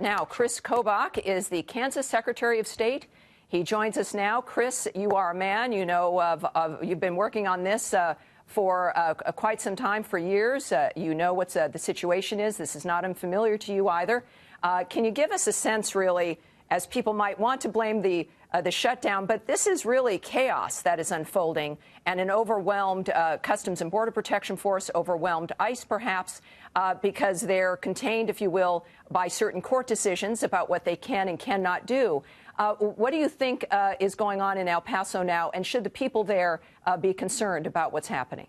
Now, Kris Kobach is the Kansas Secretary of State. He joins us now. Kris, you are a man. You know, you've been working on this for quite some time, for years. You know what the situation is. This is not unfamiliar to you either. Can you give us a sense, really, as people might want to blame the shutdown, but this is really chaos that is unfolding, and an overwhelmed Customs and Border Protection Force, overwhelmed ICE perhaps, because they're contained, if you will, by certain court decisions about what they can and cannot do. What do you think is going on in El Paso now, and should the people there be concerned about what's happening?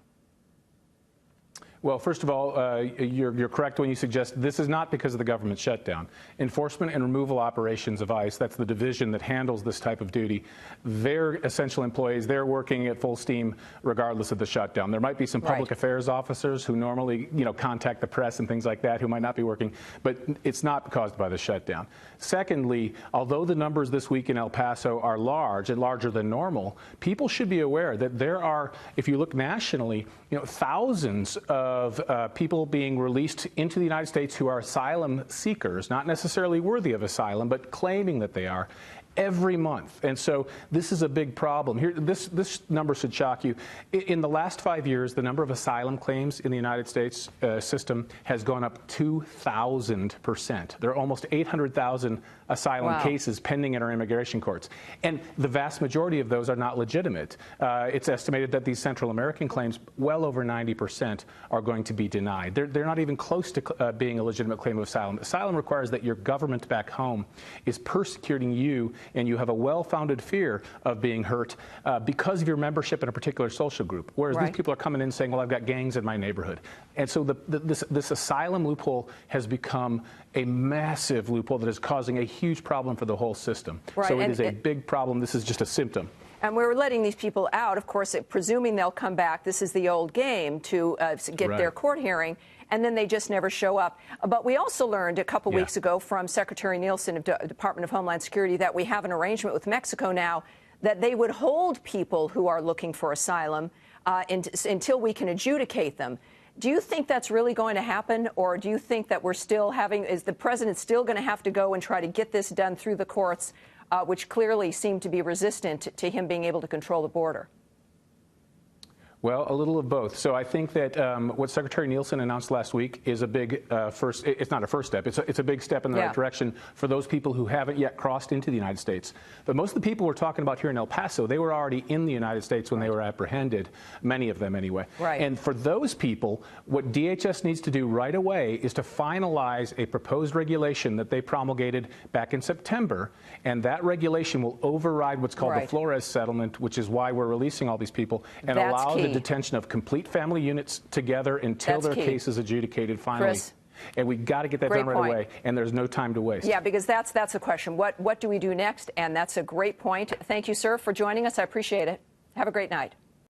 Well, first of all, you're correct when you suggest this is not because of the government shutdown. Enforcement and removal operations of ICE, that's the division that handles this type of duty, they're essential employees. They're working at full steam regardless of the shutdown. There might be some public affairs officers who normally, contact the press and things like that who might not be working, but it's not caused by the shutdown. Secondly, although the numbers this week in El Paso are large and larger than normal, people should be aware that there are, if you look nationally, thousands of people being released into the United States who are asylum seekers, not necessarily worthy of asylum, but claiming that they are, every month. And so this is a big problem. Here, this number should shock you. In the last 5 years, the number of asylum claims in the United States system has gone up 2,000%. There are almost 800,000 asylum cases pending in our immigration courts. And the vast majority of those are not legitimate. It's estimated that these Central American claims, well over 90%, are going to be denied. They're not even close to being a legitimate claim of asylum. Asylum requires that your government back home is persecuting you, and you have a well-founded fear of being hurt because of your membership in a particular social group. Whereas these people are coming in saying, well, I've got gangs in my neighborhood. And so this asylum loophole has become a massive loophole that is causing a huge problem for the whole system. So it is a big problem. This is just a symptom. And we're letting these people out, of course, presuming they'll come back. This is the old game to get their court hearing, and then they just never show up. But we also learned a couple weeks ago from Secretary Nielsen of Department of Homeland Security that we have an arrangement with Mexico now that they would hold people who are looking for asylum until we can adjudicate them. Do you think that's really going to happen, or do you think that we're still is the president still going to have to go and try to get this done through the courts, which clearly seem to be resistant to him being able to control the border? Well, a little of both. So I think that what Secretary Nielsen announced last week is a big first. It's not a first step. It's a big step in the right direction for those people who haven't yet crossed into the United States. But most of the people we're talking about here in El Paso, they were already in the United States when they were apprehended, many of them anyway. And for those people, what DHS needs to do right away is to finalize a proposed regulation that they promulgated back in September, and that regulation will override what's called the Flores settlement, which is why we're releasing all these people, and allow the detention of complete family units together until their case is adjudicated finally. Kris, and we've got to get that done right away, and there's no time to waste. Yeah, because that's the question. What do we do next? And that's a great point. Thank you, sir, for joining us. I appreciate it. Have a great night.